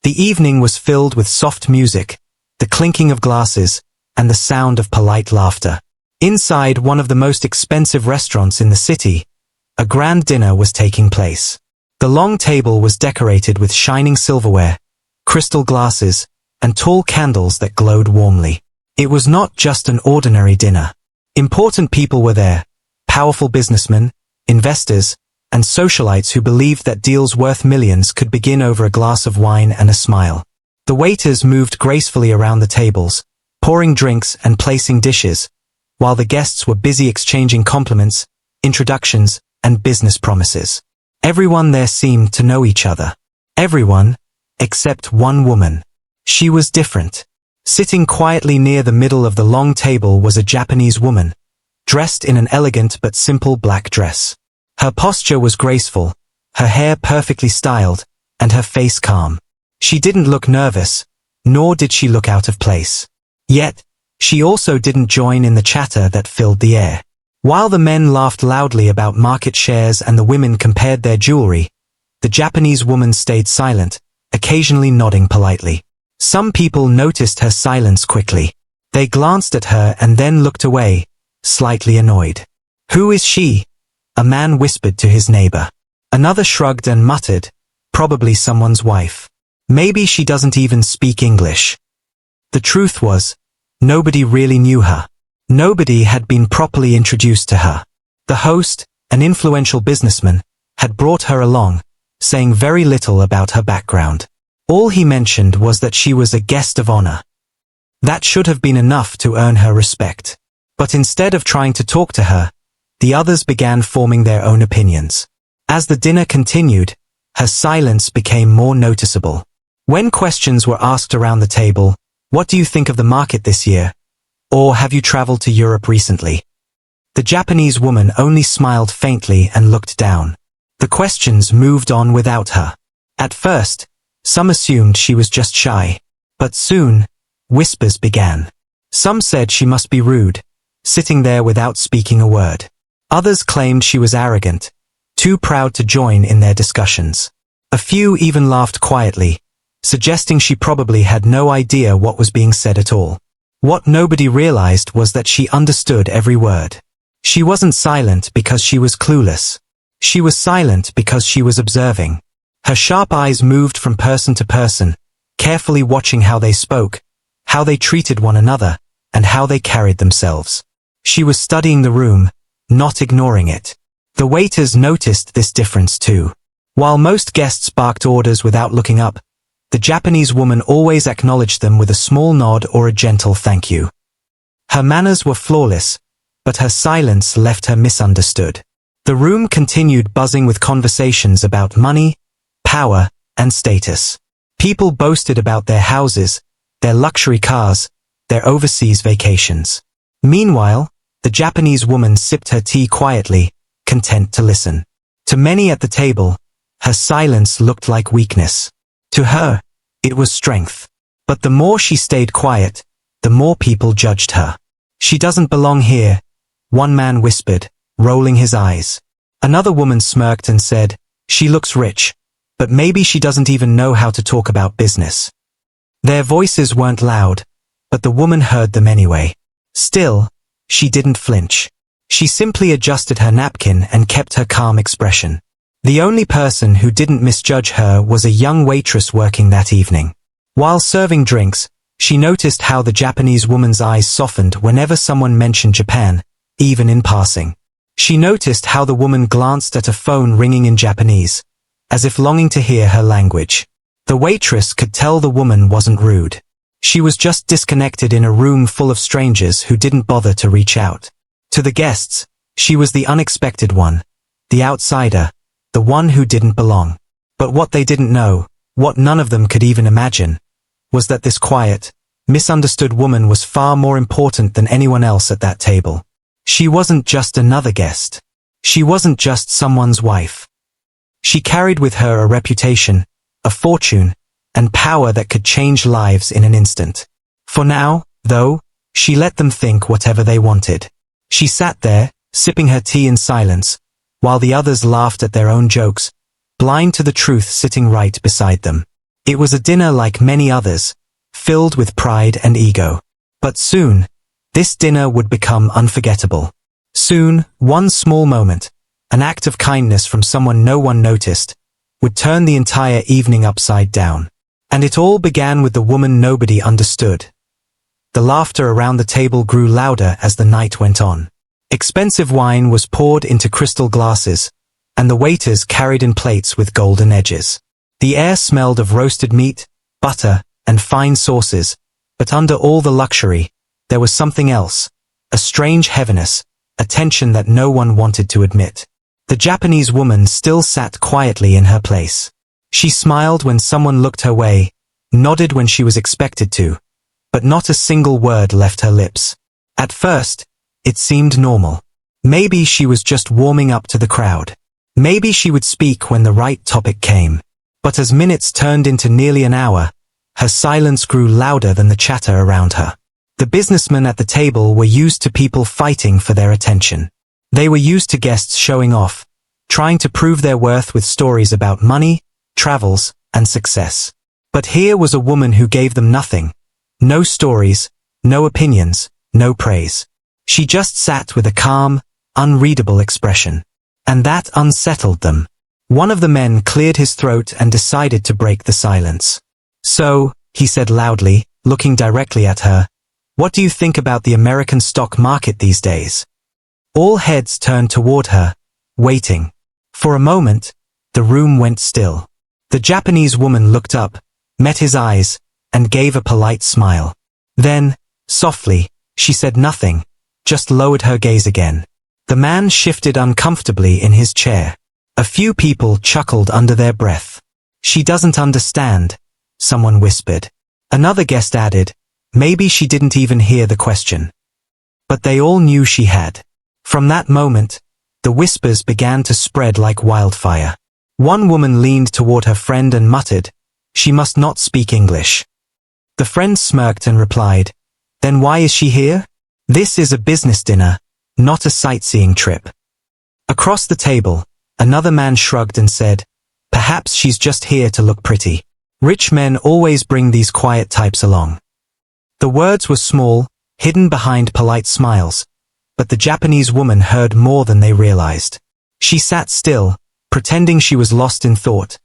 The evening was filled with soft music, the clinking of glasses, and the sound of polite laughter. Inside one of the most expensive restaurants in the city, a grand dinner was taking place. The long table was decorated with shining silverware, crystal glasses, and tall candles that glowed warmly. It was not just an ordinary dinner. Important people were there, powerful businessmen, investors, and socialites who believed that deals worth millions could begin over a glass of wine and a smile. The waiters moved gracefully around the tables, pouring drinks and placing dishes, while the guests were busy exchanging compliments, introductions, and business promises. Everyone there seemed to know each other. Everyone, except one woman. She was different. Sitting quietly near the middle of the long table was a Japanese woman, dressed in an elegant but simple black dress. Her posture was graceful, her hair perfectly styled, and her face calm. She didn't look nervous, nor did she look out of place. Yet, she also didn't join in the chatter that filled the air. While the men laughed loudly about market shares and the women compared their jewelry, the Japanese woman stayed silent, occasionally nodding politely. Some people noticed her silence quickly. They glanced at her and then looked away, slightly annoyed. "Who is she?" a man whispered to his neighbor. Another shrugged and muttered, "Probably someone's wife. Maybe she doesn't even speak English." The truth was, nobody really knew her. Nobody had been properly introduced to her. The host, an influential businessman, had brought her along, saying very little about her background. All he mentioned was that she was a guest of honor. That should have been enough to earn her respect. But instead of trying to talk to her, the others began forming their own opinions. As the dinner continued, her silence became more noticeable. When questions were asked around the table, "What do you think of the market this year?" or "Have you traveled to Europe recently?" the Japanese woman only smiled faintly and looked down. The questions moved on without her. At first, some assumed she was just shy. But soon, whispers began. Some said she must be rude, sitting there without speaking a word. Others claimed she was arrogant, too proud to join in their discussions. A few even laughed quietly, suggesting she probably had no idea what was being said at all. What nobody realized was that she understood every word. She wasn't silent because she was clueless. She was silent because she was observing. Her sharp eyes moved from person to person, carefully watching how they spoke, how they treated one another, and how they carried themselves. She was studying the room, not ignoring it. The waiters noticed this difference too. While most guests barked orders without looking up, the Japanese woman always acknowledged them with a small nod or a gentle thank you. Her manners were flawless, but her silence left her misunderstood. The room continued buzzing with conversations about money, power, and status. People boasted about their houses, their luxury cars, their overseas vacations. Meanwhile, the Japanese woman sipped her tea quietly, content to listen. To many at the table, her silence looked like weakness. To her, it was strength. But the more she stayed quiet, the more people judged her. "She doesn't belong here," one man whispered, rolling his eyes. Another woman smirked and said, "She looks rich, but maybe she doesn't even know how to talk about business." Their voices weren't loud, but the woman heard them anyway. Still, she didn't flinch. She simply adjusted her napkin and kept her calm expression. The only person who didn't misjudge her was a young waitress working that evening. While serving drinks, she noticed how the Japanese woman's eyes softened whenever someone mentioned Japan, even in passing. She noticed how the woman glanced at a phone ringing in Japanese, as if longing to hear her language. The waitress could tell the woman wasn't rude. She was just disconnected in a room full of strangers who didn't bother to reach out. To the guests, she was the unexpected one, the outsider, the one who didn't belong. But what they didn't know, what none of them could even imagine, was that this quiet, misunderstood woman was far more important than anyone else at that table. She wasn't just another guest. She wasn't just someone's wife. She carried with her a reputation, a fortune, and power that could change lives in an instant. For now, though, she let them think whatever they wanted. She sat there, sipping her tea in silence, while the others laughed at their own jokes, blind to the truth sitting right beside them. It was a dinner like many others, filled with pride and ego. But soon, this dinner would become unforgettable. Soon, one small moment, an act of kindness from someone no one noticed, would turn the entire evening upside down. And it all began with the woman nobody understood. The laughter around the table grew louder as the night went on. Expensive wine was poured into crystal glasses, and the waiters carried in plates with golden edges. The air smelled of roasted meat, butter, and fine sauces, but under all the luxury, there was something else, a strange heaviness, a tension that no one wanted to admit. The Japanese woman still sat quietly in her place. She smiled when someone looked her way, nodded when she was expected to, but not a single word left her lips. At first, it seemed normal. Maybe she was just warming up to the crowd. Maybe she would speak when the right topic came. But as minutes turned into nearly an hour, her silence grew louder than the chatter around her. The businessmen at the table were used to people fighting for their attention. They were used to guests showing off, trying to prove their worth with stories about money, travels, and success. But here was a woman who gave them nothing. No stories, no opinions, no praise. She just sat with a calm, unreadable expression. And that unsettled them. One of the men cleared his throat and decided to break the silence. "So," he said loudly, looking directly at her, "what do you think about the American stock market these days?" All heads turned toward her, waiting. For a moment, the room went still. The Japanese woman looked up, met his eyes, and gave a polite smile. Then, softly, she said nothing, just lowered her gaze again. The man shifted uncomfortably in his chair. A few people chuckled under their breath. "She doesn't understand," someone whispered. Another guest added, "Maybe she didn't even hear the question." But they all knew she had. From that moment, the whispers began to spread like wildfire. One woman leaned toward her friend and muttered, "She must not speak English." The friend smirked and replied, "Then why is she here? This is a business dinner, not a sightseeing trip." Across the table, another man shrugged and said, "Perhaps she's just here to look pretty. Rich men always bring these quiet types along." The words were small, hidden behind polite smiles, but the Japanese woman heard more than they realized. She sat still, pretending she was lost in thought,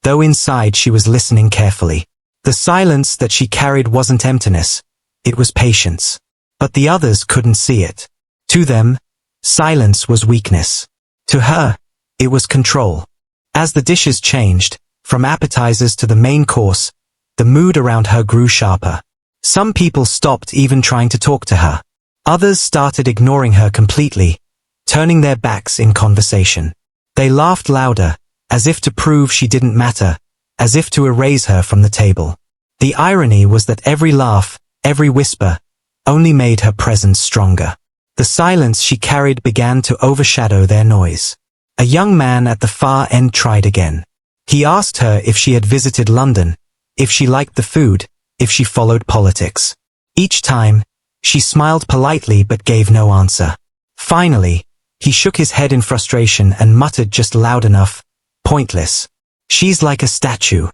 though inside she was listening carefully. The silence that she carried wasn't emptiness, it was patience. But the others couldn't see it. To them, silence was weakness. To her, it was control. As the dishes changed, from appetizers to the main course, the mood around her grew sharper. Some people stopped even trying to talk to her. Others started ignoring her completely, turning their backs in conversation. They laughed louder, as if to prove she didn't matter, as if to erase her from the table. The irony was that every laugh, every whisper, only made her presence stronger. The silence she carried began to overshadow their noise. A young man at the far end tried again. He asked her if she had visited London, if she liked the food, if she followed politics. Each time, she smiled politely but gave no answer. Finally, he shook his head in frustration and muttered just loud enough, "Pointless. She's like a statue."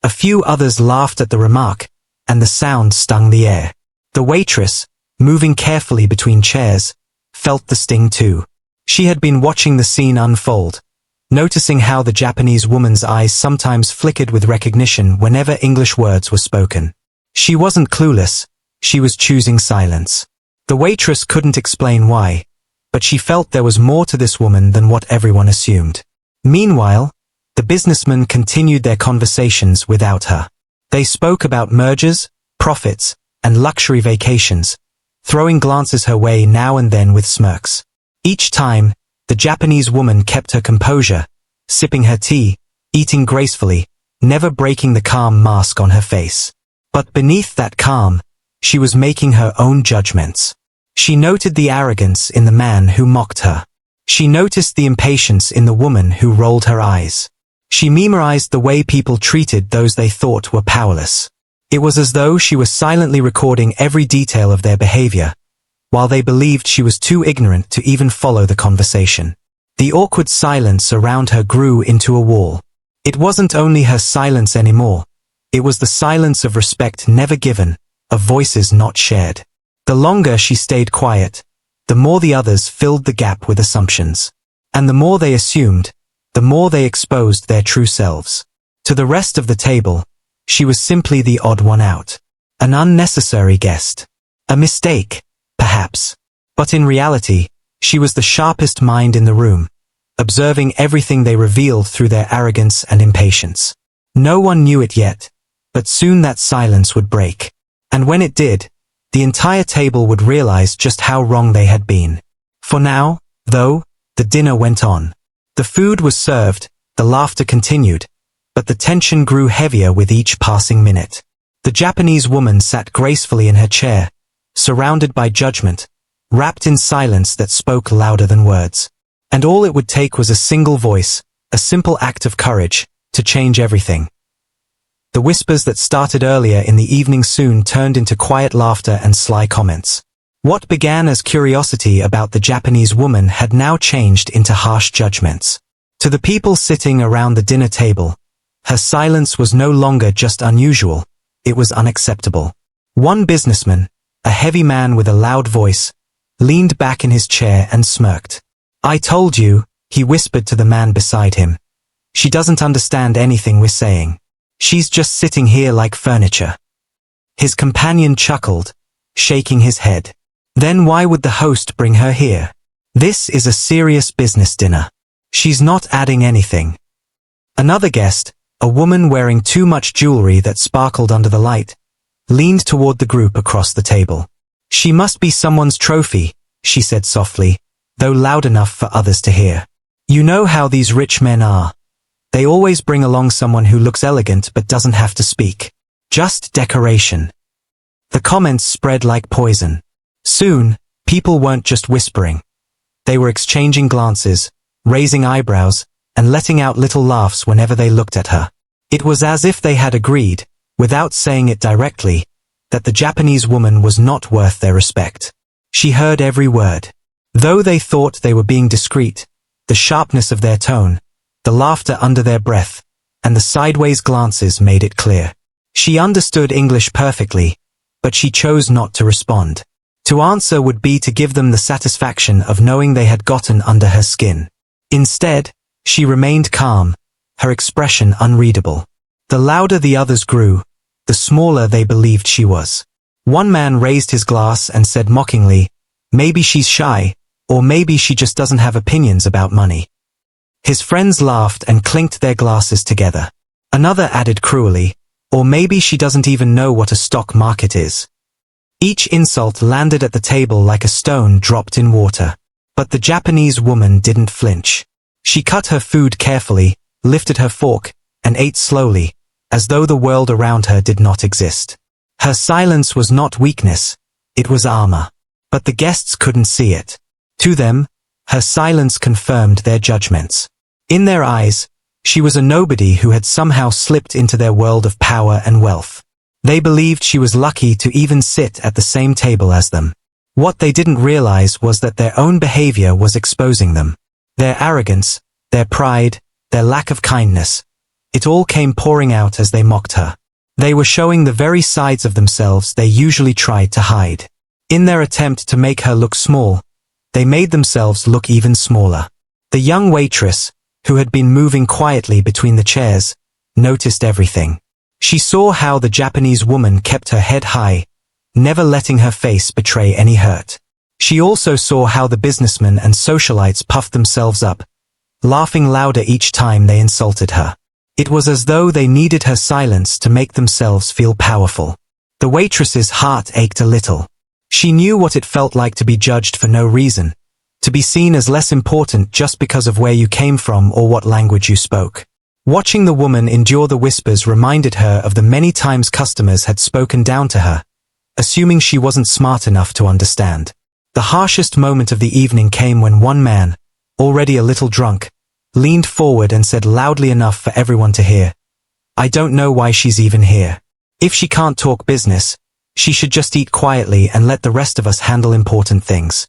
A few others laughed at the remark, and the sound stung the air. The waitress, moving carefully between chairs, felt the sting too. She had been watching the scene unfold, noticing how the Japanese woman's eyes sometimes flickered with recognition whenever English words were spoken. She wasn't clueless, she was choosing silence. The waitress couldn't explain why, but she felt there was more to this woman than what everyone assumed. Meanwhile, the businessmen continued their conversations without her. They spoke about mergers, profits, and luxury vacations, throwing glances her way now and then with smirks. Each time, the Japanese woman kept her composure, sipping her tea, eating gracefully, never breaking the calm mask on her face. But beneath that calm, she was making her own judgments. She noted the arrogance in the man who mocked her. She noticed the impatience in the woman who rolled her eyes. She memorized the way people treated those they thought were powerless. It was as though she was silently recording every detail of their behavior, while they believed she was too ignorant to even follow the conversation. The awkward silence around her grew into a wall. It wasn't only her silence anymore, It was the silence of respect never given, of voices not shared. The longer she stayed quiet, the more the others filled the gap with assumptions. And the more they assumed, the more they exposed their true selves. To the rest of the table, she was simply the odd one out. An unnecessary guest. A mistake, perhaps. But in reality, she was the sharpest mind in the room, observing everything they revealed through their arrogance and impatience. No one knew it yet, but soon that silence would break. And when it did, the entire table would realize just how wrong they had been. For now, though, the dinner went on. The food was served, the laughter continued, but the tension grew heavier with each passing minute. The Japanese woman sat gracefully in her chair, surrounded by judgment, wrapped in silence that spoke louder than words. And all it would take was a single voice, a simple act of courage, to change everything. The whispers that started earlier in the evening soon turned into quiet laughter and sly comments. What began as curiosity about the Japanese woman had now changed into harsh judgments. To the people sitting around the dinner table, her silence was no longer just unusual, it was unacceptable. One businessman, a heavy man with a loud voice, leaned back in his chair and smirked. "I told you," he whispered to the man beside him. "She doesn't understand anything we're saying. She's just sitting here like furniture." His companion chuckled, shaking his head. "Then why would the host bring her here? This is a serious business dinner. She's not adding anything." Another guest, a woman wearing too much jewelry that sparkled under the light, leaned toward the group across the table. "She must be someone's trophy," she said softly, though loud enough for others to hear. "You know how these rich men are. They always bring along someone who looks elegant but doesn't have to speak. Just decoration." The comments spread like poison. Soon, people weren't just whispering. They were exchanging glances, raising eyebrows, and letting out little laughs whenever they looked at her. It was as if they had agreed, without saying it directly, that the Japanese woman was not worth their respect. She heard every word. Though they thought they were being discreet, the sharpness of their tone, the laughter under their breath, and the sideways glances made it clear. She understood English perfectly, but she chose not to respond. To answer would be to give them the satisfaction of knowing they had gotten under her skin. Instead, she remained calm, her expression unreadable. The louder the others grew, the smaller they believed she was. One man raised his glass and said mockingly, "Maybe she's shy, or maybe she just doesn't have opinions about money." His friends laughed and clinked their glasses together. Another added cruelly, "Or maybe she doesn't even know what a stock market is." Each insult landed at the table like a stone dropped in water. But the Japanese woman didn't flinch. She cut her food carefully, lifted her fork, and ate slowly, as though the world around her did not exist. Her silence was not weakness, it was armor. But the guests couldn't see it. To them, her silence confirmed their judgments. In their eyes, she was a nobody who had somehow slipped into their world of power and wealth. They believed she was lucky to even sit at the same table as them. What they didn't realize was that their own behavior was exposing them. Their arrogance, their pride, their lack of kindness, it all came pouring out as they mocked her. They were showing the very sides of themselves they usually tried to hide. In their attempt to make her look small, they made themselves look even smaller. The young waitress, who had been moving quietly between the chairs, noticed everything. She saw how the Japanese woman kept her head high, never letting her face betray any hurt. She also saw how the businessmen and socialites puffed themselves up, laughing louder each time they insulted her. It was as though they needed her silence to make themselves feel powerful. The waitress's heart ached a little. She knew what it felt like to be judged for no reason, to be seen as less important just because of where you came from or what language you spoke. Watching the woman endure the whispers reminded her of the many times customers had spoken down to her, assuming she wasn't smart enough to understand. The harshest moment of the evening came when one man, already a little drunk, leaned forward and said loudly enough for everyone to hear, "I don't know why she's even here. If she can't talk business, she should just eat quietly and let the rest of us handle important things."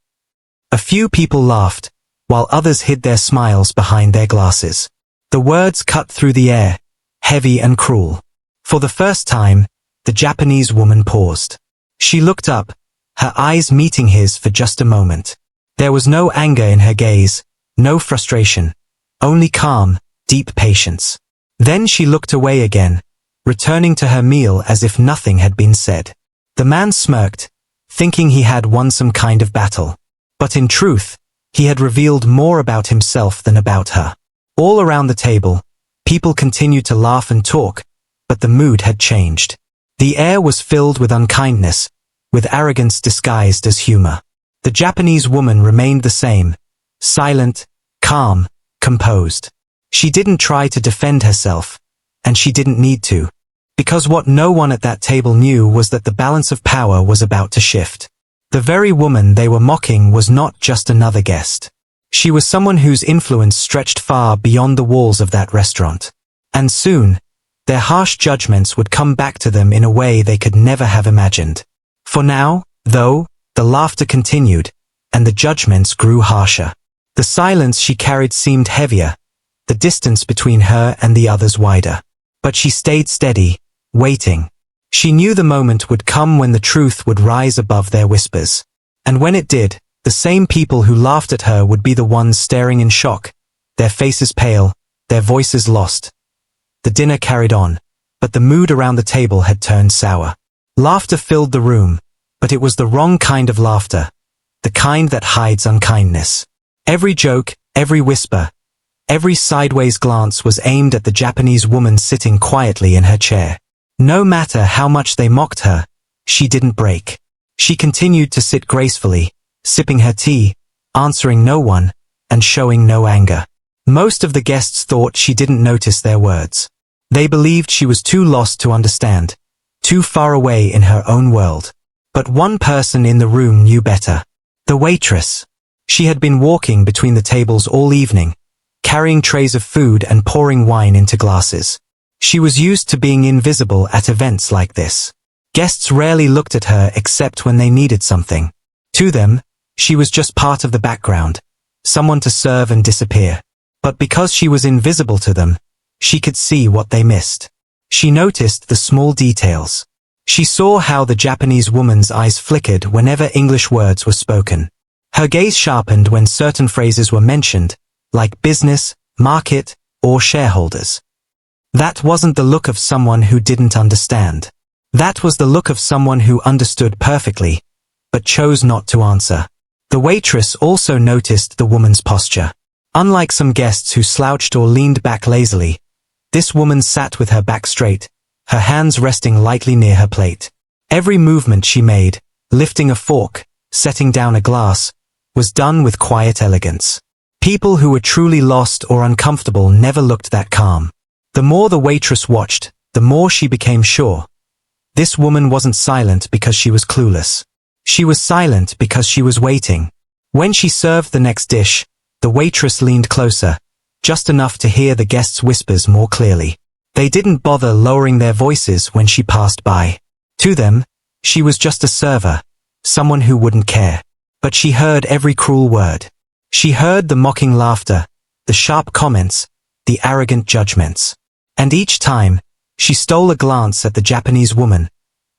A few people laughed, while others hid their smiles behind their glasses. The words cut through the air, heavy and cruel. For the first time, the Japanese woman paused. She looked up, her eyes meeting his for just a moment. There was no anger in her gaze, no frustration, only calm, deep patience. Then she looked away again, returning to her meal as if nothing had been said. The man smirked, thinking he had won some kind of battle. But in truth, he had revealed more about himself than about her. All around the table, people continued to laugh and talk, but the mood had changed. The air was filled with unkindness, with arrogance disguised as humor. The Japanese woman remained the same, silent, calm, composed. She didn't try to defend herself, and she didn't need to. Because what no one at that table knew was that the balance of power was about to shift. The very woman they were mocking was not just another guest. She was someone whose influence stretched far beyond the walls of that restaurant. And soon, their harsh judgments would come back to them in a way they could never have imagined. For now, though, the laughter continued, and the judgments grew harsher. The silence she carried seemed heavier, the distance between her and the others wider. But she stayed steady, waiting. She knew the moment would come when the truth would rise above their whispers. And when it did, the same people who laughed at her would be the ones staring in shock, their faces pale, their voices lost. The dinner carried on, but the mood around the table had turned sour. Laughter filled the room, but it was the wrong kind of laughter, the kind that hides unkindness. Every joke, every whisper, every sideways glance was aimed at the Japanese woman sitting quietly in her chair. No matter how much they mocked her, she didn't break. She continued to sit gracefully, sipping her tea, answering no one, and showing no anger. Most of the guests thought she didn't notice their words. They believed she was too lost to understand, too far away in her own world. But one person in the room knew better. The waitress. She had been walking between the tables all evening, carrying trays of food and pouring wine into glasses. She was used to being invisible at events like this. Guests rarely looked at her except when they needed something. To them, she was just part of the background, someone to serve and disappear. But because she was invisible to them, she could see what they missed. She noticed the small details. She saw how the Japanese woman's eyes flickered whenever English words were spoken. Her gaze sharpened when certain phrases were mentioned, like business, market, or shareholders. That wasn't the look of someone who didn't understand. That was the look of someone who understood perfectly, but chose not to answer. The waitress also noticed the woman's posture. Unlike some guests who slouched or leaned back lazily, this woman sat with her back straight, her hands resting lightly near her plate. Every movement she made, lifting a fork, setting down a glass, was done with quiet elegance. People who were truly lost or uncomfortable never looked that calm. The more the waitress watched, the more she became sure. This woman wasn't silent because she was clueless. She was silent because she was waiting. When she served the next dish, the waitress leaned closer, just enough to hear the guests' whispers more clearly. They didn't bother lowering their voices when she passed by. To them, she was just a server, someone who wouldn't care. But she heard every cruel word. She heard the mocking laughter, the sharp comments, the arrogant judgments. And each time, she stole a glance at the Japanese woman,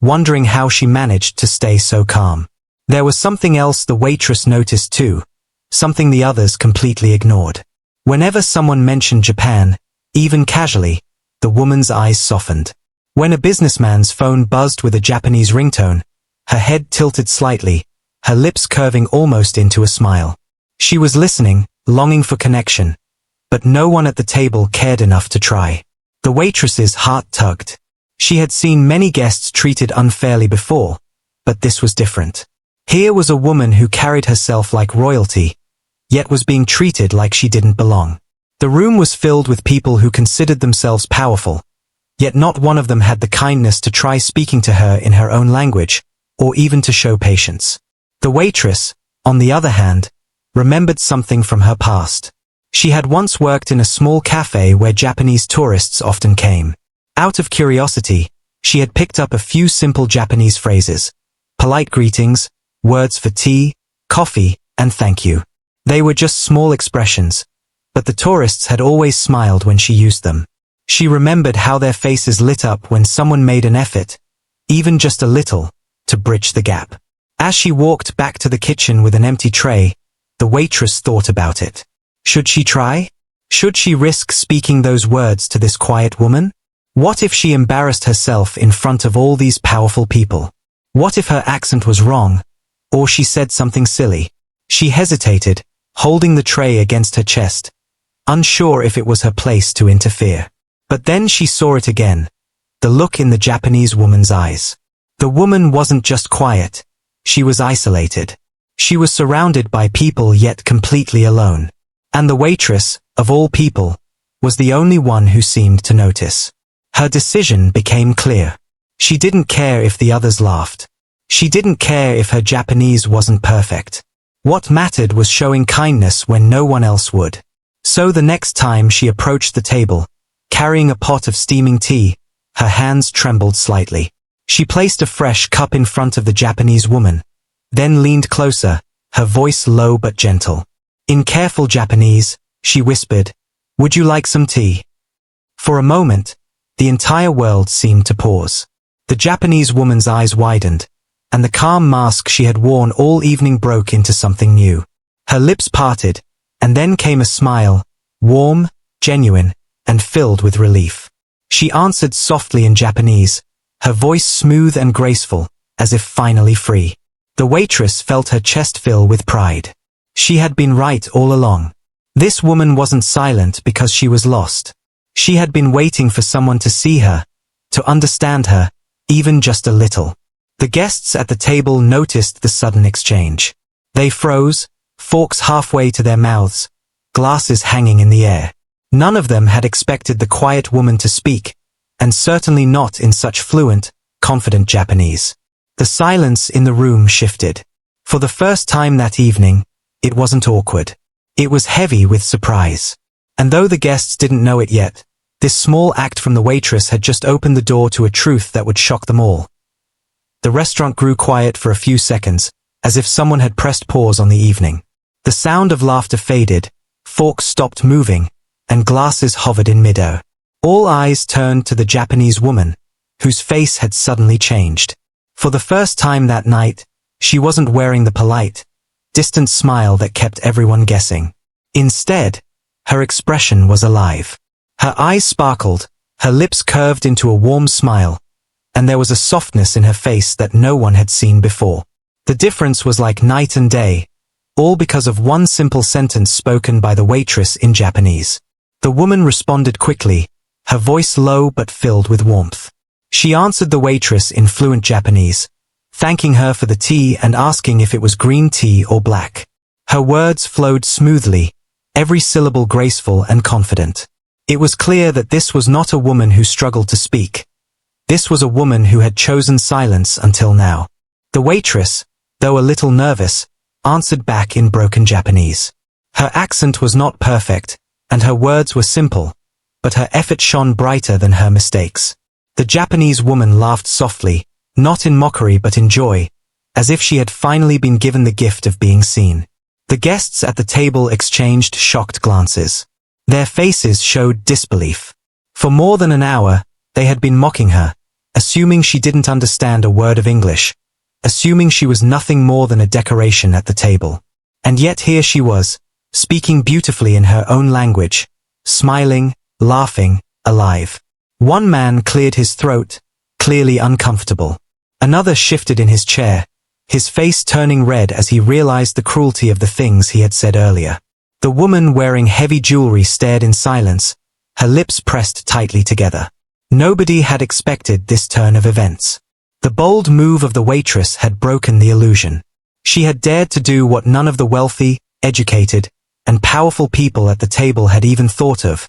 wondering how she managed to stay so calm. There was something else the waitress noticed too, something the others completely ignored. Whenever someone mentioned Japan, even casually, the woman's eyes softened. When a businessman's phone buzzed with a Japanese ringtone, her head tilted slightly, her lips curving almost into a smile. She was listening, longing for connection, but no one at the table cared enough to try. The waitress's heart tugged. She had seen many guests treated unfairly before, but this was different. Here was a woman who carried herself like royalty, yet was being treated like she didn't belong. The room was filled with people who considered themselves powerful, yet not one of them had the kindness to try speaking to her in her own language, or even to show patience. The waitress, on the other hand, remembered something from her past. She had once worked in a small cafe where Japanese tourists often came. Out of curiosity, she had picked up a few simple Japanese phrases, polite greetings, words for tea, coffee, and thank you. They were just small expressions, but the tourists had always smiled when she used them. She remembered how their faces lit up when someone made an effort, even just a little, to bridge the gap. As she walked back to the kitchen with an empty tray, the waitress thought about it. Should she try? Should she risk speaking those words to this quiet woman? What if she embarrassed herself in front of all these powerful people? What if her accent was wrong, or she said something silly? She hesitated, holding the tray against her chest, unsure if it was her place to interfere. But then she saw it again, the look in the Japanese woman's eyes. The woman wasn't just quiet, she was isolated. She was surrounded by people yet completely alone. And the waitress, of all people, was the only one who seemed to notice. Her decision became clear. She didn't care if the others laughed. She didn't care if her Japanese wasn't perfect. What mattered was showing kindness when no one else would. So the next time she approached the table, carrying a pot of steaming tea, her hands trembled slightly. She placed a fresh cup in front of the Japanese woman, then leaned closer, her voice low but gentle. In careful Japanese, she whispered, "Would you like some tea?" For a moment, the entire world seemed to pause. The Japanese woman's eyes widened, and the calm mask she had worn all evening broke into something new. Her lips parted, and then came a smile, warm, genuine, and filled with relief. She answered softly in Japanese, her voice smooth and graceful, as if finally free. The waitress felt her chest fill with pride. She had been right all along. This woman wasn't silent because she was lost. She had been waiting for someone to see her, to understand her, even just a little. The guests at the table noticed the sudden exchange. They froze, forks halfway to their mouths, glasses hanging in the air. None of them had expected the quiet woman to speak, and certainly not in such fluent, confident Japanese. The silence in the room shifted. For the first time that evening, it wasn't awkward. It was heavy with surprise. And though the guests didn't know it yet, this small act from the waitress had just opened the door to a truth that would shock them all. The restaurant grew quiet for a few seconds, as if someone had pressed pause on the evening. The sound of laughter faded, forks stopped moving, and glasses hovered in midair. All eyes turned to the Japanese woman, whose face had suddenly changed. For the first time that night, she wasn't wearing the polite, distant smile that kept everyone guessing. Instead, her expression was alive. Her eyes sparkled, her lips curved into a warm smile, and there was a softness in her face that no one had seen before. The difference was like night and day, all because of one simple sentence spoken by the waitress in Japanese. The woman responded quickly, her voice low but filled with warmth. She answered the waitress in fluent Japanese, thanking her for the tea and asking if it was green tea or black. Her words flowed smoothly, every syllable graceful and confident. It was clear that this was not a woman who struggled to speak. This was a woman who had chosen silence until now. The waitress, though a little nervous, answered back in broken Japanese. Her accent was not perfect, and her words were simple, but her effort shone brighter than her mistakes. The Japanese woman laughed softly, not in mockery but in joy, as if she had finally been given the gift of being seen. The guests at the table exchanged shocked glances. Their faces showed disbelief. For more than an hour, they had been mocking her, assuming she didn't understand a word of English, assuming she was nothing more than a decoration at the table. And yet here she was, speaking beautifully in her own language, smiling, laughing, alive. One man cleared his throat, clearly uncomfortable. Another shifted in his chair, his face turning red as he realized the cruelty of the things he had said earlier. The woman wearing heavy jewelry stared in silence, her lips pressed tightly together. Nobody had expected this turn of events. The bold move of the waitress had broken the illusion. She had dared to do what none of the wealthy, educated, and powerful people at the table had even thought of.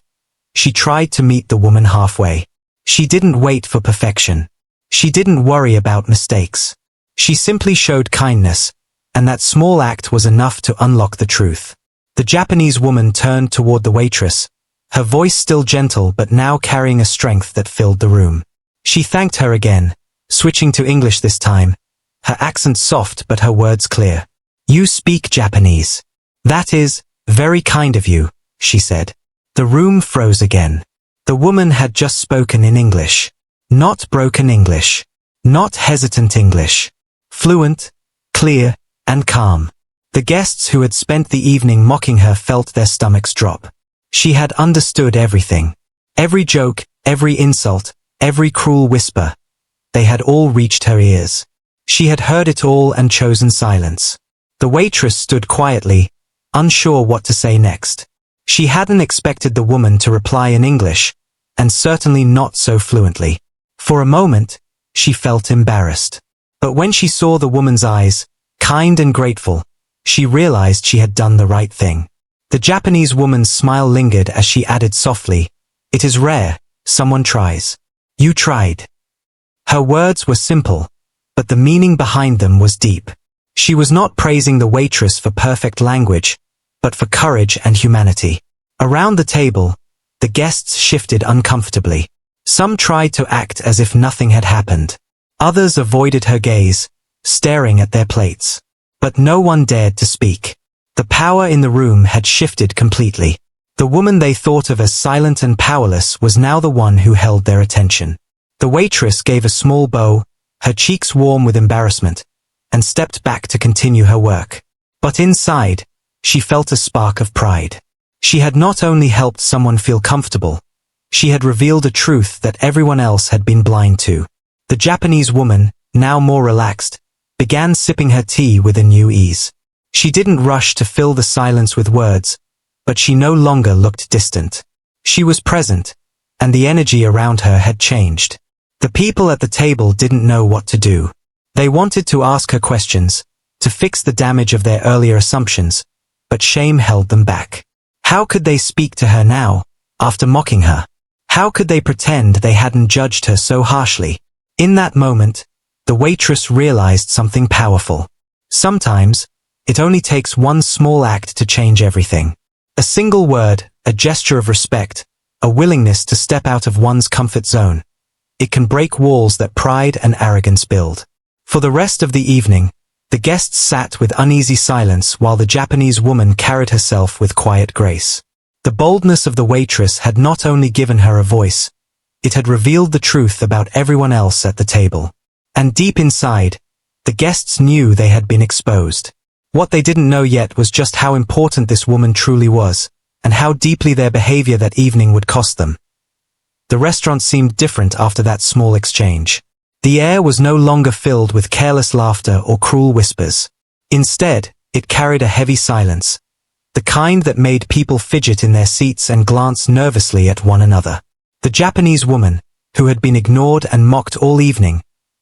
She tried to meet the woman halfway. She didn't wait for perfection. She didn't worry about mistakes. She simply showed kindness, and that small act was enough to unlock the truth. The Japanese woman turned toward the waitress, her voice still gentle but now carrying a strength that filled the room. She thanked her again, switching to English this time, her accent soft but her words clear. "You speak Japanese. That is very kind of you," she said. The room froze again. The woman had just spoken in English. Not broken English. Not hesitant English. Fluent, clear, and calm. The guests who had spent the evening mocking her felt their stomachs drop. She had understood everything. Every joke, every insult, every cruel whisper. They had all reached her ears. She had heard it all and chosen silence. The waitress stood quietly, unsure what to say next. She hadn't expected the woman to reply in English, and certainly not so fluently. For a moment, she felt embarrassed. But when she saw the woman's eyes, kind and grateful, she realized she had done the right thing. The Japanese woman's smile lingered as she added softly, "It is rare, someone tries. You tried." Her words were simple, but the meaning behind them was deep. She was not praising the waitress for perfect language, but for courage and humanity. Around the table, the guests shifted uncomfortably. Some tried to act as if nothing had happened. Others avoided her gaze, staring at their plates. But no one dared to speak. The power in the room had shifted completely. The woman they thought of as silent and powerless was now the one who held their attention. The waitress gave a small bow, her cheeks warm with embarrassment, and stepped back to continue her work. But inside, she felt a spark of pride. She had not only helped someone feel comfortable, she had revealed a truth that everyone else had been blind to. The Japanese woman, now more relaxed, began sipping her tea with a new ease. She didn't rush to fill the silence with words, but she no longer looked distant. She was present, and the energy around her had changed. The people at the table didn't know what to do. They wanted to ask her questions, to fix the damage of their earlier assumptions, but shame held them back. How could they speak to her now, after mocking her? How could they pretend they hadn't judged her so harshly? In that moment, the waitress realized something powerful. Sometimes, it only takes one small act to change everything. A single word, a gesture of respect, a willingness to step out of one's comfort zone. It can break walls that pride and arrogance build. For the rest of the evening, the guests sat with uneasy silence while the Japanese woman carried herself with quiet grace. The boldness of the waitress had not only given her a voice, it had revealed the truth about everyone else at the table. And deep inside, the guests knew they had been exposed. What they didn't know yet was just how important this woman truly was, and how deeply their behavior that evening would cost them. The restaurant seemed different after that small exchange. The air was no longer filled with careless laughter or cruel whispers. Instead, it carried a heavy silence, the kind that made people fidget in their seats and glance nervously at one another. The Japanese woman, who had been ignored and mocked all evening,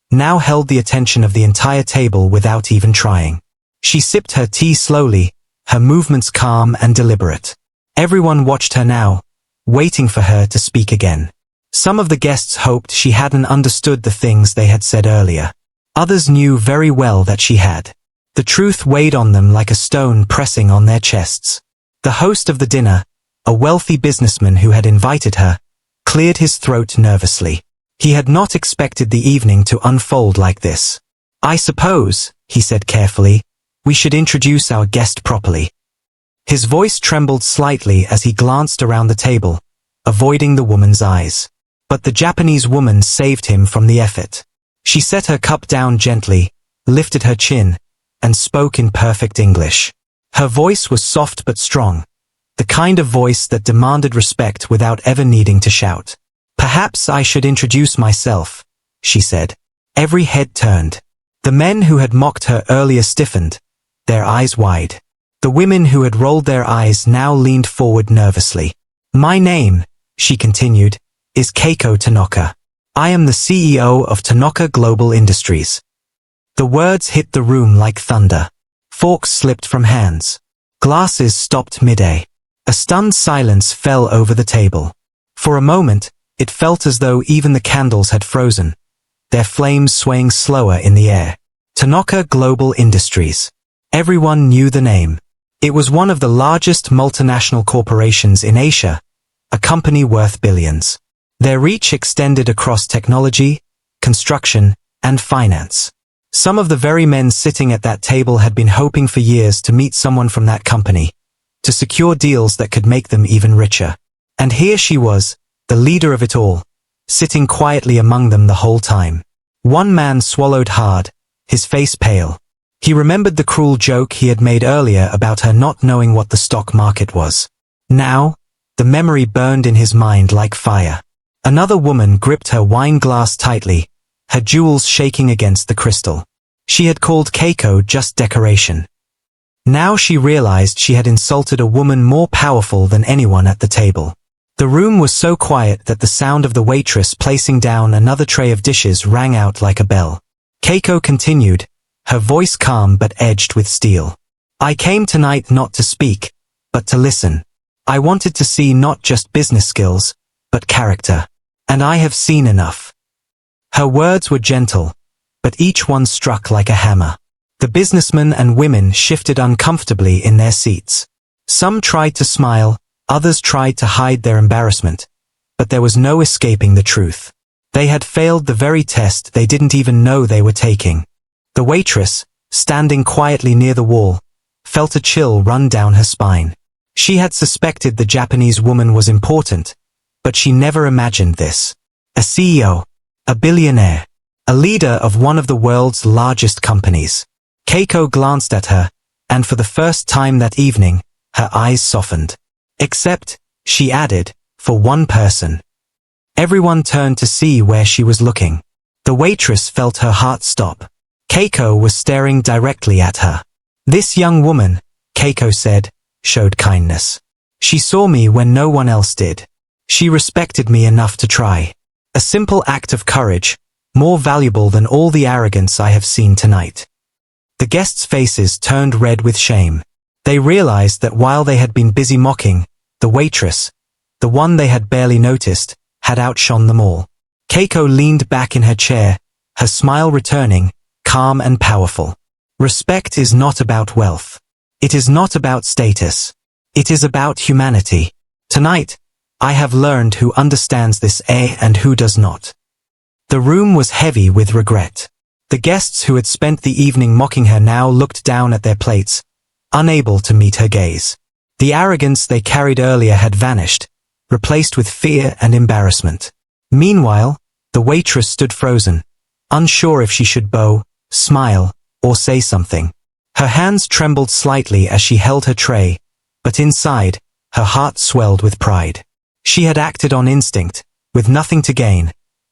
now held the attention of the entire table without even trying. She sipped her tea slowly, her movements calm and deliberate. Everyone watched her now, waiting for her to speak again. Some of the guests hoped she hadn't understood the things they had said earlier. Others knew very well that she had. The truth weighed on them like a stone pressing on their chests. The host of the dinner, a wealthy businessman who had invited her, cleared his throat nervously. He had not expected the evening to unfold like this. "I suppose," he said carefully, "we should introduce our guest properly." His voice trembled slightly as he glanced around the table, avoiding the woman's eyes. But the Japanese woman saved him from the effort. She set her cup down gently, lifted her chin, and spoke in perfect English. Her voice was soft but strong, the kind of voice that demanded respect without ever needing to shout. "Perhaps I should introduce myself," she said. Every head turned. The men who had mocked her earlier stiffened, their eyes wide. The women who had rolled their eyes now leaned forward nervously. "My name," she continued, "is Keiko Tanaka. I am the CEO of Tanaka Global Industries." The words hit the room like thunder. Forks slipped from hands. Glasses stopped mid-air. A stunned silence fell over the table. For a moment, it felt as though even the candles had frozen, their flames swaying slower in the air. Tanaka Global Industries. Everyone knew the name. It was one of the largest multinational corporations in Asia, a company worth billions. Their reach extended across technology, construction, and finance. Some of the very men sitting at that table had been hoping for years to meet someone from that company, to secure deals that could make them even richer. And here she was, the the leader of it all, sitting quietly among them the whole time. One man swallowed hard, his face pale. He remembered the cruel joke he had made earlier about her not knowing what the stock market was. Now, the memory burned in his mind like fire. Another woman gripped her wine glass tightly, her jewels shaking against the crystal. She had called Keiko just decoration. Now she realized she had insulted a woman more powerful than anyone at the table. The room was so quiet that the sound of the waitress placing down another tray of dishes rang out like a bell. Keiko continued, her voice calm but edged with steel. I came tonight not to speak, but to listen. I wanted to see not just business skills, but character. And I have seen enough. Her words were gentle, but each one struck like a hammer. The businessmen and women shifted uncomfortably in their seats. Some tried to smile, others tried to hide their embarrassment, but there was no escaping the truth. They had failed the very test they didn't even know they were taking. The waitress, standing quietly near the wall, felt a chill run down her spine. She had suspected the Japanese woman was important, but she never imagined this. A CEO, a billionaire, a leader of one of the world's largest companies. Keiko glanced at her, and for the first time that evening, her eyes softened. Except, she added, for one person. Everyone turned to see where she was looking. The waitress felt her heart stop. Keiko was staring directly at her. This young woman, Keiko said, showed kindness. She saw me when no one else did. She respected me enough to try. A simple act of courage, more valuable than all the arrogance I have seen tonight. The guests' faces turned red with shame. They realized that while they had been busy mocking, the waitress, the one they had barely noticed, had outshone them all. Keiko leaned back in her chair, her smile returning, calm and powerful. Respect is not about wealth. It is not about status. It is about humanity. Tonight, I have learned who understands this and who does not. The room was heavy with regret. The guests who had spent the evening mocking her now looked down at their plates, unable to meet her gaze. The arrogance they carried earlier had vanished, replaced with fear and embarrassment. Meanwhile, the waitress stood frozen, unsure if she should bow, smile, or say something. Her hands trembled slightly as she held her tray, but inside, her heart swelled with pride. She had acted on instinct, with nothing to gain,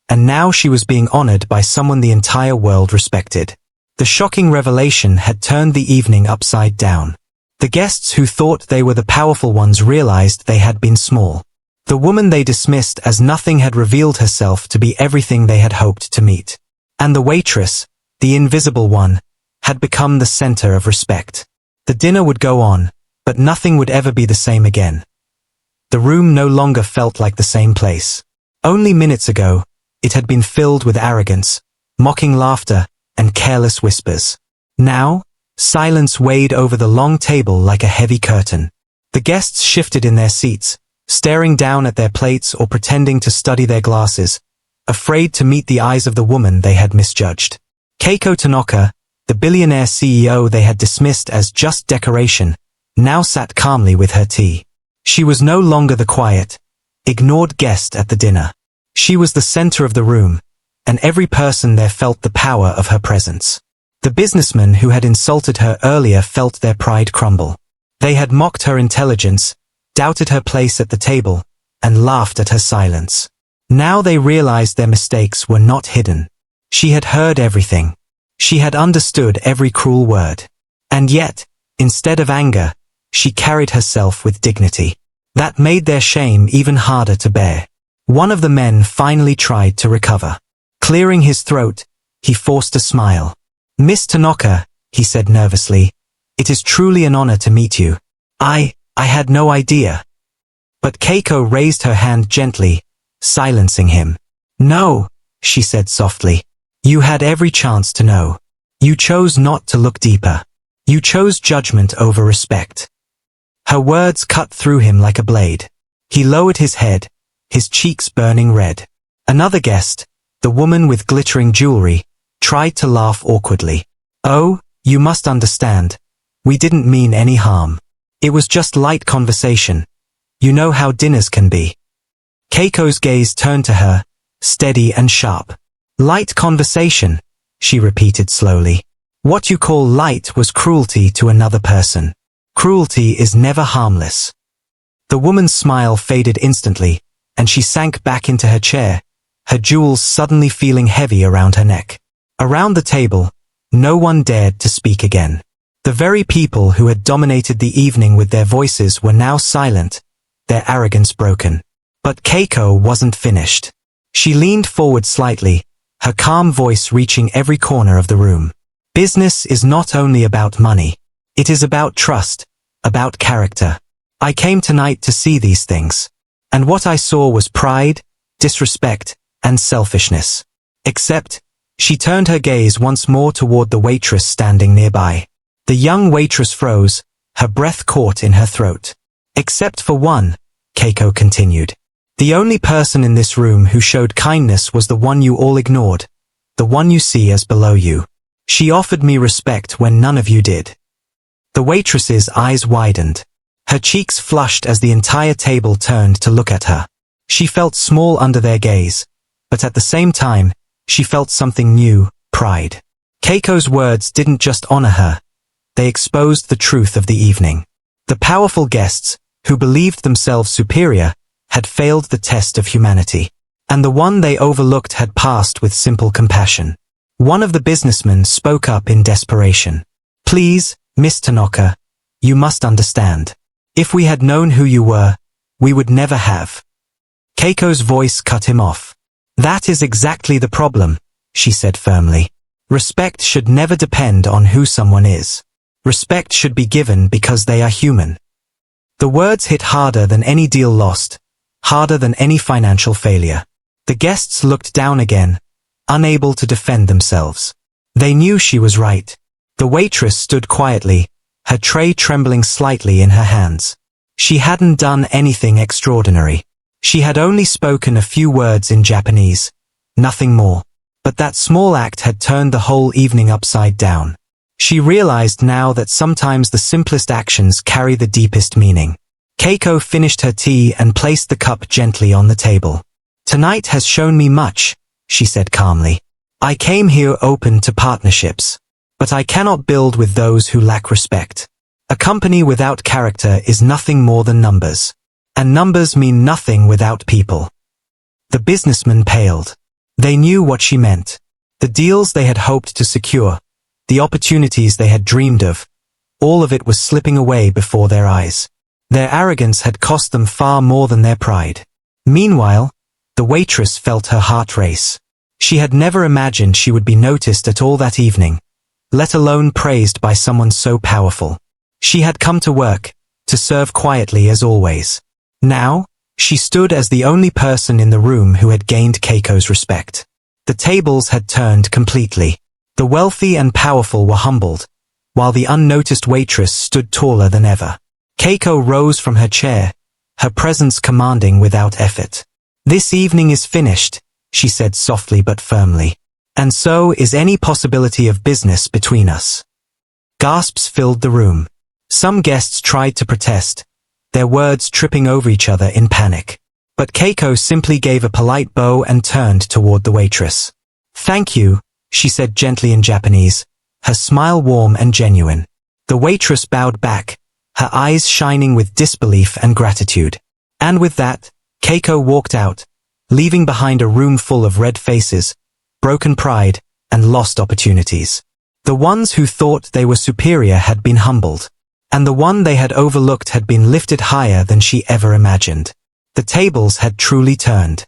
and now she was being honored by someone the entire world respected. The shocking revelation had turned the evening upside down. The guests who thought they were the powerful ones realized they had been small. The woman they dismissed as nothing had revealed herself to be everything they had hoped to meet. And the waitress, the invisible one, had become the center of respect. The dinner would go on, but nothing would ever be the same again. The room no longer felt like the same place. Only minutes ago, it had been filled with arrogance, mocking laughter, and careless whispers. Now, silence weighed over the long table like a heavy curtain. The guests shifted in their seats, staring down at their plates or pretending to study their glasses, afraid to meet the eyes of the woman they had misjudged. Keiko Tanaka, the billionaire CEO they had dismissed as just decoration, now sat calmly with her tea. She was no longer the quiet, ignored guest at the dinner. She was the center of the room, and every person there felt the power of her presence. The businessmen who had insulted her earlier felt their pride crumble. They had mocked her intelligence, doubted her place at the table, and laughed at her silence. Now they realized their mistakes were not hidden. She had heard everything. She had understood every cruel word. And yet, instead of anger, she carried herself with dignity. That made their shame even harder to bear. One of the men finally tried to recover. Clearing his throat, he forced a smile. Miss Tanaka, he said nervously, it is truly an honor to meet you. I had no idea. But Keiko raised her hand gently, silencing him. No, she said softly. You had every chance to know. You chose not to look deeper. You chose judgment over respect. Her words cut through him like a blade. He lowered his head, his cheeks burning red. Another guest, the woman with glittering jewelry, tried to laugh awkwardly. Oh, you must understand. We didn't mean any harm. It was just light conversation. You know how dinners can be. Keiko's gaze turned to her, steady and sharp. Light conversation, she repeated slowly. What you call light was cruelty to another person. Cruelty is never harmless. The woman's smile faded instantly, and she sank back into her chair, her jewels suddenly feeling heavy around her neck. Around the table, no one dared to speak again. The very people who had dominated the evening with their voices were now silent, their arrogance broken. But Keiko wasn't finished. She leaned forward slightly, her calm voice reaching every corner of the room. Business is not only about money. It is about trust, about character. I came tonight to see these things. And what I saw was pride, disrespect, and selfishness. Except, she turned her gaze once more toward the waitress standing nearby. The young waitress froze, her breath caught in her throat. Except for one, Keiko continued. The only person in this room who showed kindness was the one you all ignored, the one you see as below you. She offered me respect when none of you did. The waitress's eyes widened. Her cheeks flushed as the entire table turned to look at her. She felt small under their gaze, but at the same time, she felt something new, pride. Keiko's words didn't just honor her. They exposed the truth of the evening. The powerful guests, who believed themselves superior, had failed the test of humanity. And the one they overlooked had passed with simple compassion. One of the businessmen spoke up in desperation. Please, Miss Tanaka, you must understand. If we had known who you were, we would never have. Keiko's voice cut him off. That is exactly the problem, she said firmly. Respect should never depend on who someone is. Respect should be given because they are human. The words hit harder than any deal lost, harder than any financial failure. The guests looked down again, unable to defend themselves. They knew she was right. The waitress stood quietly, her tray trembling slightly in her hands. She hadn't done anything extraordinary. She had only spoken a few words in Japanese, nothing more. But that small act had turned the whole evening upside down. She realized now that sometimes the simplest actions carry the deepest meaning. Keiko finished her tea and placed the cup gently on the table. Tonight has shown me much, she said calmly. I came here open to partnerships. But I cannot build with those who lack respect. A company without character is nothing more than numbers. And numbers mean nothing without people. The businessmen paled. They knew what she meant. The deals they had hoped to secure, the opportunities they had dreamed of, all of it was slipping away before their eyes. Their arrogance had cost them far more than their pride. Meanwhile, the waitress felt her heart race. She had never imagined she would be noticed at all that evening, let alone praised by someone so powerful. She had come to work, to serve quietly as always. Now, she stood as the only person in the room who had gained Keiko's respect. The tables had turned completely. The wealthy and powerful were humbled, while the unnoticed waitress stood taller than ever. Keiko rose from her chair, her presence commanding without effort. This evening is finished, she said softly but firmly. And so is any possibility of business between us. Gasps filled the room. Some guests tried to protest, their words tripping over each other in panic. But Keiko simply gave a polite bow and turned toward the waitress. Thank you, she said gently in Japanese, her smile warm and genuine. The waitress bowed back, her eyes shining with disbelief and gratitude. And with that, Keiko walked out, leaving behind a room full of red faces, broken pride, and lost opportunities. The ones who thought they were superior had been humbled, and the one they had overlooked had been lifted higher than she ever imagined. The tables had truly turned.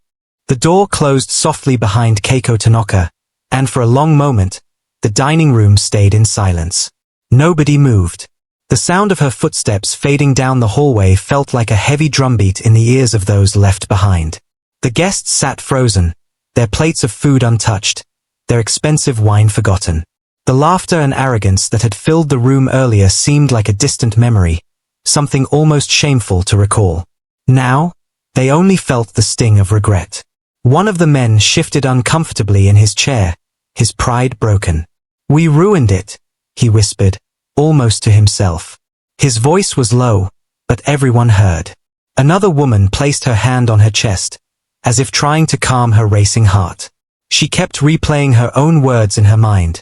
The door closed softly behind Keiko Tanaka, and for a long moment, the dining room stayed in silence. Nobody moved. The sound of her footsteps fading down the hallway felt like a heavy drumbeat in the ears of those left behind. The guests sat frozen, their plates of food untouched, their expensive wine forgotten. The laughter and arrogance that had filled the room earlier seemed like a distant memory, something almost shameful to recall. Now, they only felt the sting of regret. One of the men shifted uncomfortably in his chair, his pride broken. We ruined it, he whispered, almost to himself. His voice was low, but everyone heard. Another woman placed her hand on her chest, as if trying to calm her racing heart. She kept replaying her own words in her mind.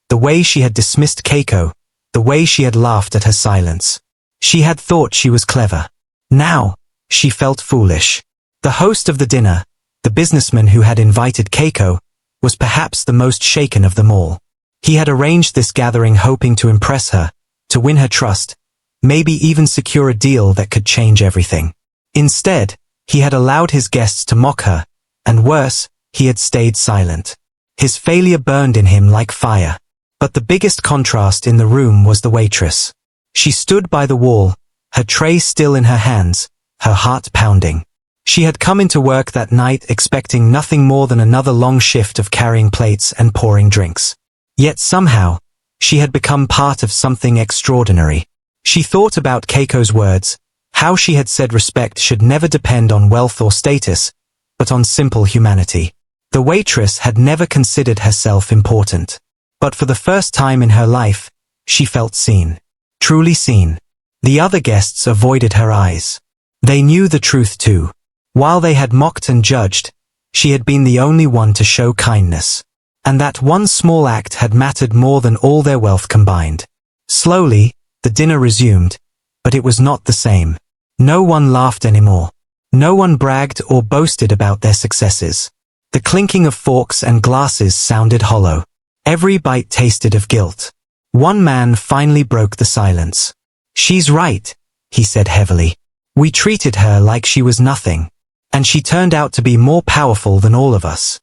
The way she had dismissed Keiko, the way she had laughed at her silence. She had thought she was clever. Now, she felt foolish. The host of the dinner, the businessman who had invited Keiko, was perhaps the most shaken of them all. He had arranged this gathering hoping to impress her, to win her trust, maybe even secure a deal that could change everything. Instead, he had allowed his guests to mock her, and worse, he had stayed silent. His failure burned in him like fire. But the biggest contrast in the room was the waitress. She stood by the wall, her tray still in her hands, her heart pounding. She had come into work that night expecting nothing more than another long shift of carrying plates and pouring drinks. Yet somehow, she had become part of something extraordinary. She thought about Keiko's words, how she had said respect should never depend on wealth or status, but on simple humanity. The waitress had never considered herself important. But for the first time in her life, she felt seen. Truly seen. The other guests avoided her eyes. They knew the truth too. While they had mocked and judged, she had been the only one to show kindness. And that one small act had mattered more than all their wealth combined. Slowly, the dinner resumed, but it was not the same. No one laughed anymore. No one bragged or boasted about their successes. The clinking of forks and glasses sounded hollow. Every bite tasted of guilt. One man finally broke the silence. "She's right," he said heavily. "We treated her like she was nothing. And she turned out to be more powerful than all of us."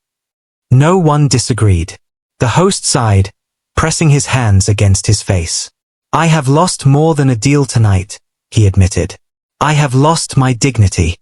No one disagreed. The host sighed, pressing his hands against his face. "I have lost more than a deal tonight," he admitted. "I have lost my dignity."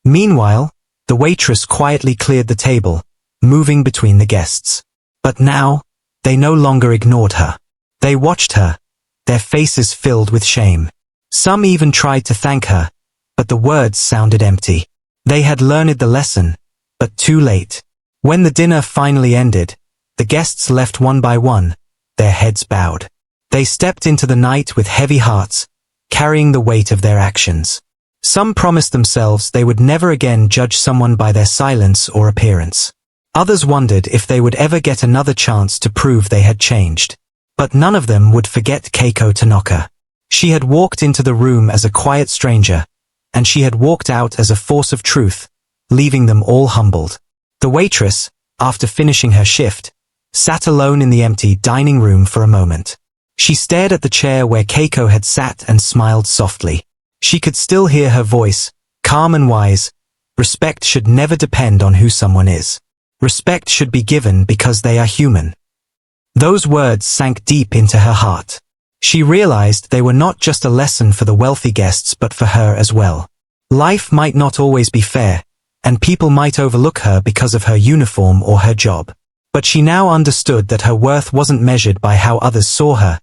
Meanwhile, the waitress quietly cleared the table, moving between the guests. But now, they no longer ignored her. They watched her, their faces filled with shame. Some even tried to thank her, but the words sounded empty. They had learned the lesson, but too late. When the dinner finally ended, the guests left one by one, their heads bowed. They stepped into the night with heavy hearts, carrying the weight of their actions. Some promised themselves they would never again judge someone by their silence or appearance. Others wondered if they would ever get another chance to prove they had changed. But none of them would forget Keiko Tanaka. She had walked into the room as a quiet stranger, and she had walked out as a force of truth, leaving them all humbled. The waitress, after finishing her shift, sat alone in the empty dining room for a moment. She stared at the chair where Keiko had sat and smiled softly. She could still hear her voice, calm and wise. Respect should never depend on who someone is. Respect should be given because they are human. Those words sank deep into her heart. She realized they were not just a lesson for the wealthy guests but for her as well. Life might not always be fair, and people might overlook her because of her uniform or her job. But she now understood that her worth wasn't measured by how others saw her.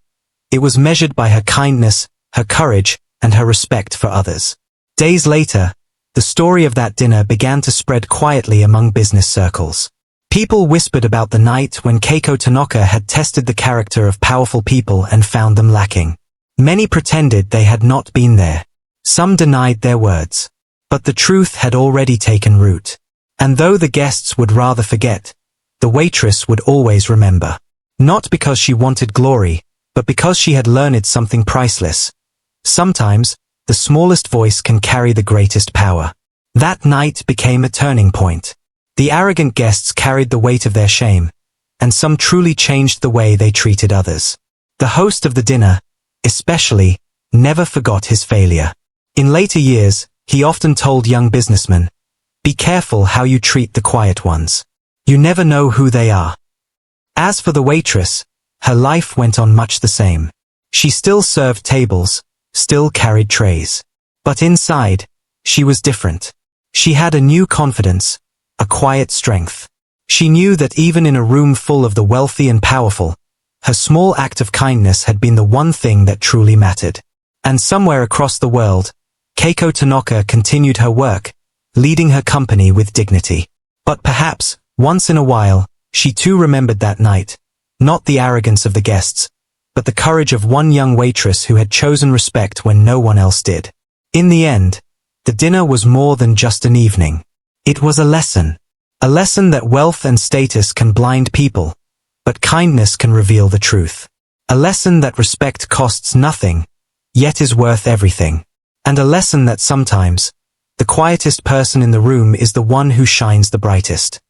It was measured by her kindness, her courage, and her respect for others. Days later, the story of that dinner began to spread quietly among business circles. People whispered about the night when Keiko Tanaka had tested the character of powerful people and found them lacking. Many pretended they had not been there. Some denied their words. But the truth had already taken root. And though the guests would rather forget, the waitress would always remember. Not because she wanted glory, but because she had learned something priceless. Sometimes, the smallest voice can carry the greatest power. That night became a turning point. The arrogant guests carried the weight of their shame, and some truly changed the way they treated others. The host of the dinner, especially, never forgot his failure. In later years, he often told young businessmen, "Be careful how you treat the quiet ones. You never know who they are." As for the waitress, her life went on much the same. She still served tables, still carried trays. But inside, she was different. She had a new confidence, a quiet strength. She knew that even in a room full of the wealthy and powerful, her small act of kindness had been the one thing that truly mattered. And somewhere across the world, Keiko Tanaka continued her work, leading her company with dignity. But perhaps, once in a while, she too remembered that night, not the arrogance of the guests, but the courage of one young waitress who had chosen respect when no one else did. In the end, the dinner was more than just an evening. It was a lesson. A lesson that wealth and status can blind people, but kindness can reveal the truth. A lesson that respect costs nothing, yet is worth everything. And a lesson that sometimes, the quietest person in the room is the one who shines the brightest.